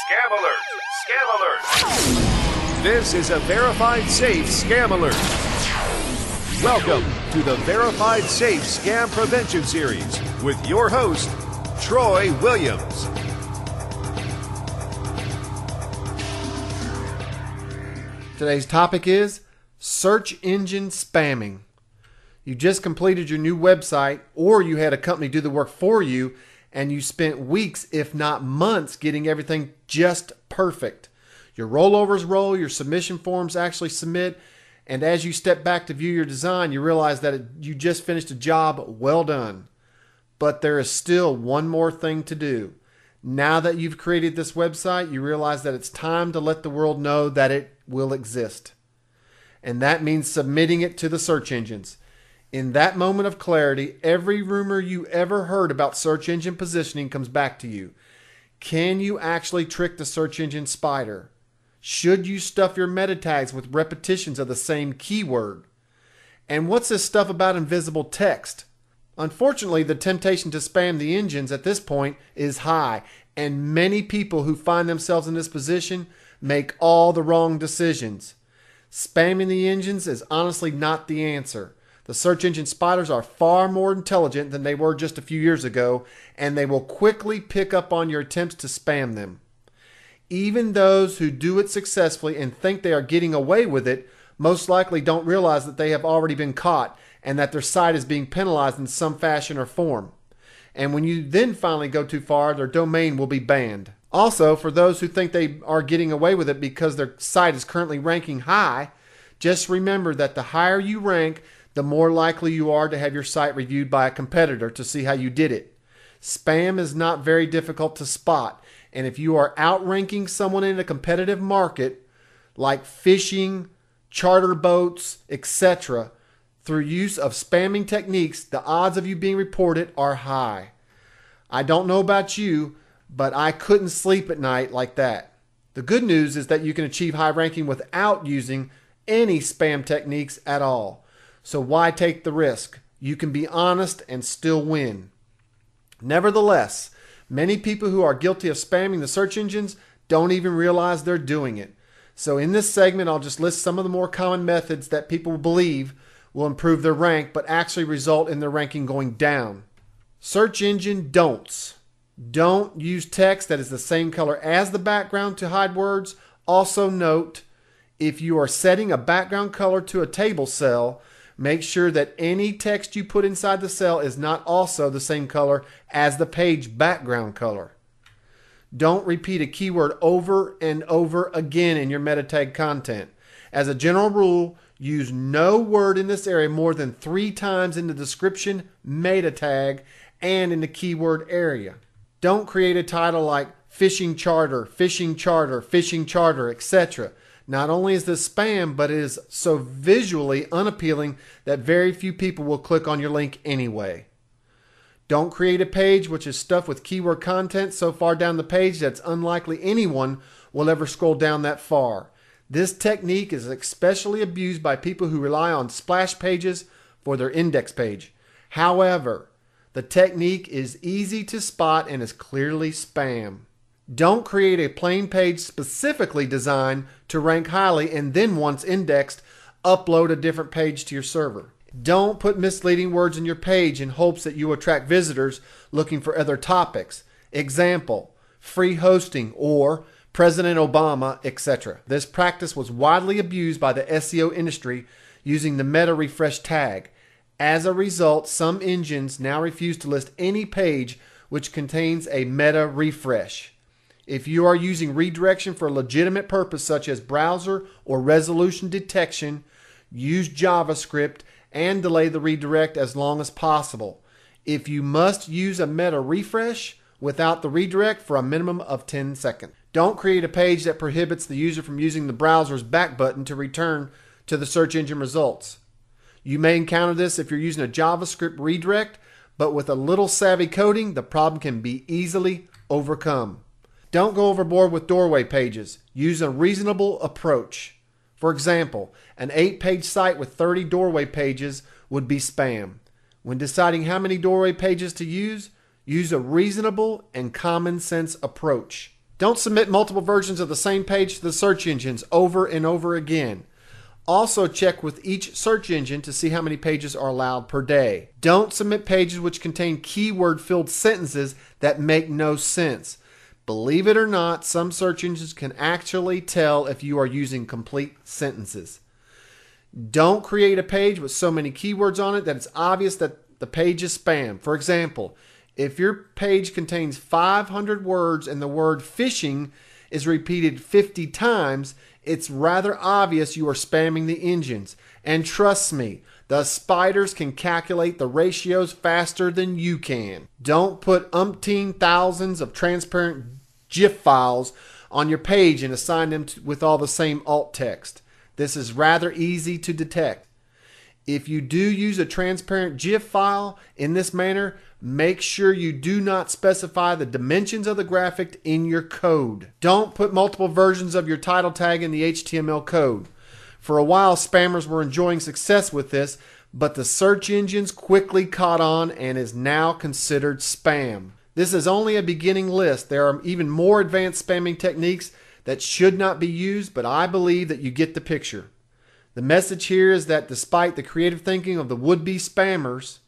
Scam alert! Scam alert! This is a Verified Safe Scam Alert. Welcome to the Verified Safe Scam Prevention Series with your host, Troy Williams. Today's topic is search engine spamming. You just completed your new website, or you had a company do the work for you, and you spent weeks, if not months, getting everything just perfect. Your rollovers roll, your submission forms actually submit, and as you step back to view your design, you realize that you just finished a job well done. But there is still one more thing to do. Now that you've created this website, you realize that it's time to let the world know that it will exist. And that means submitting it to the search engines. In that moment of clarity, every rumor you ever heard about search engine positioning comes back to you. Can you actually trick the search engine spider? Should you stuff your meta tags with repetitions of the same keyword? And what's this stuff about invisible text? Unfortunately, the temptation to spam the engines at this point is high, and many people who find themselves in this position make all the wrong decisions. Spamming the engines is honestly not the answer. The search engine spiders are far more intelligent than they were just a few years ago, and they will quickly pick up on your attempts to spam them. Even those who do it successfully and think they are getting away with it most likely don't realize that they have already been caught and that their site is being penalized in some fashion or form. And when you then finally go too far, their domain will be banned. Also, for those who think they are getting away with it because their site is currently ranking high, just remember that the higher you rank, the more likely you are to have your site reviewed by a competitor to see how you did it. Spam is not very difficult to spot, and if you are outranking someone in a competitive market, like fishing, charter boats, etc., through use of spamming techniques, the odds of you being reported are high. I don't know about you, but I couldn't sleep at night like that. The good news is that you can achieve high ranking without using any spam techniques at all. So why take the risk? You can be honest and still win. Nevertheless, many people who are guilty of spamming the search engines don't even realize they're doing it. So in this segment, I'll just list some of the more common methods that people believe will improve their rank, but actually result in their ranking going down. Search engine don'ts. Don't use text that is the same color as the background to hide words. Also note, if you are setting a background color to a table cell, make sure that any text you put inside the cell is not also the same color as the page background color. Don't repeat a keyword over and over again in your meta tag content. As a general rule, use no word in this area more than 3 times in the description, meta tag, and in the keyword area. Don't create a title like fishing charter, fishing charter, fishing charter, etc. Not only is this spam, but it is so visually unappealing that very few people will click on your link anyway. Don't create a page which is stuffed with keyword content so far down the page that it's unlikely anyone will ever scroll down that far. This technique is especially abused by people who rely on splash pages for their index page. However, the technique is easy to spot and is clearly spam. Don't create a plain page specifically designed to rank highly and then once indexed, upload a different page to your server. Don't put misleading words in your page in hopes that you attract visitors looking for other topics. Example, free hosting or President Obama, etc. This practice was widely abused by the SEO industry using the meta refresh tag. As a result, some engines now refuse to list any page which contains a meta refresh. If you are using redirection for a legitimate purpose such as browser or resolution detection, use JavaScript and delay the redirect as long as possible. If you must use a meta refresh without the redirect for a minimum of 10 seconds. Don't create a page that prohibits the user from using the browser's back button to return to the search engine results. You may encounter this if you're using a JavaScript redirect, but with a little savvy coding, the problem can be easily overcome. Don't go overboard with doorway pages. Use a reasonable approach. For example, an 8-page site with 30 doorway pages would be spam. When deciding how many doorway pages to use a reasonable and common sense approach. Don't submit multiple versions of the same page to the search engines over and over again. Also check with each search engine to see how many pages are allowed per day. Don't submit pages which contain keyword-filled sentences that make no sense. Believe it or not, some search engines can actually tell if you are using complete sentences. Don't create a page with so many keywords on it that it's obvious that the page is spam. For example, if your page contains 500 words and the word fishing is repeated 50 times, it's rather obvious you are spamming the engines. And trust me, the spiders can calculate the ratios faster than you can. Don't put umpteen thousands of transparent GIF files on your page and assign them with all the same alt text. This is rather easy to detect. If you do use a transparent GIF file in this manner, make sure you do not specify the dimensions of the graphic in your code. Don't put multiple versions of your title tag in the HTML code. For a while, spammers were enjoying success with this, but the search engines quickly caught on and is now considered spam. This is only a beginning list. There are even more advanced spamming techniques that should not be used, but I believe that you get the picture. The message here is that despite the creative thinking of the would-be spammers,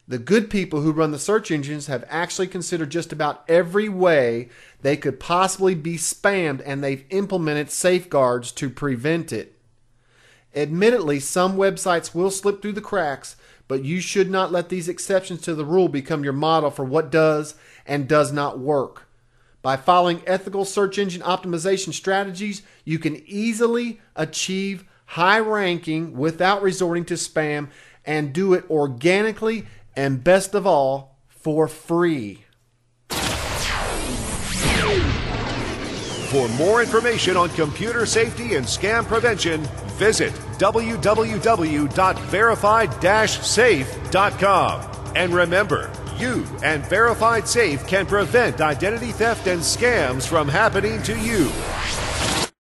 the good people who run the search engines have actually considered just about every way they could possibly be spammed, and they've implemented safeguards to prevent it. Admittedly, some websites will slip through the cracks, but you should not let these exceptions to the rule become your model for what does and does not work. By following ethical search engine optimization strategies, you can easily achieve high ranking without resorting to spam, and do it organically and, best of all, for free. For more information on computer safety and scam prevention, visit www.verified-safe.com. And remember, you and Verified Safe can prevent identity theft and scams from happening to you.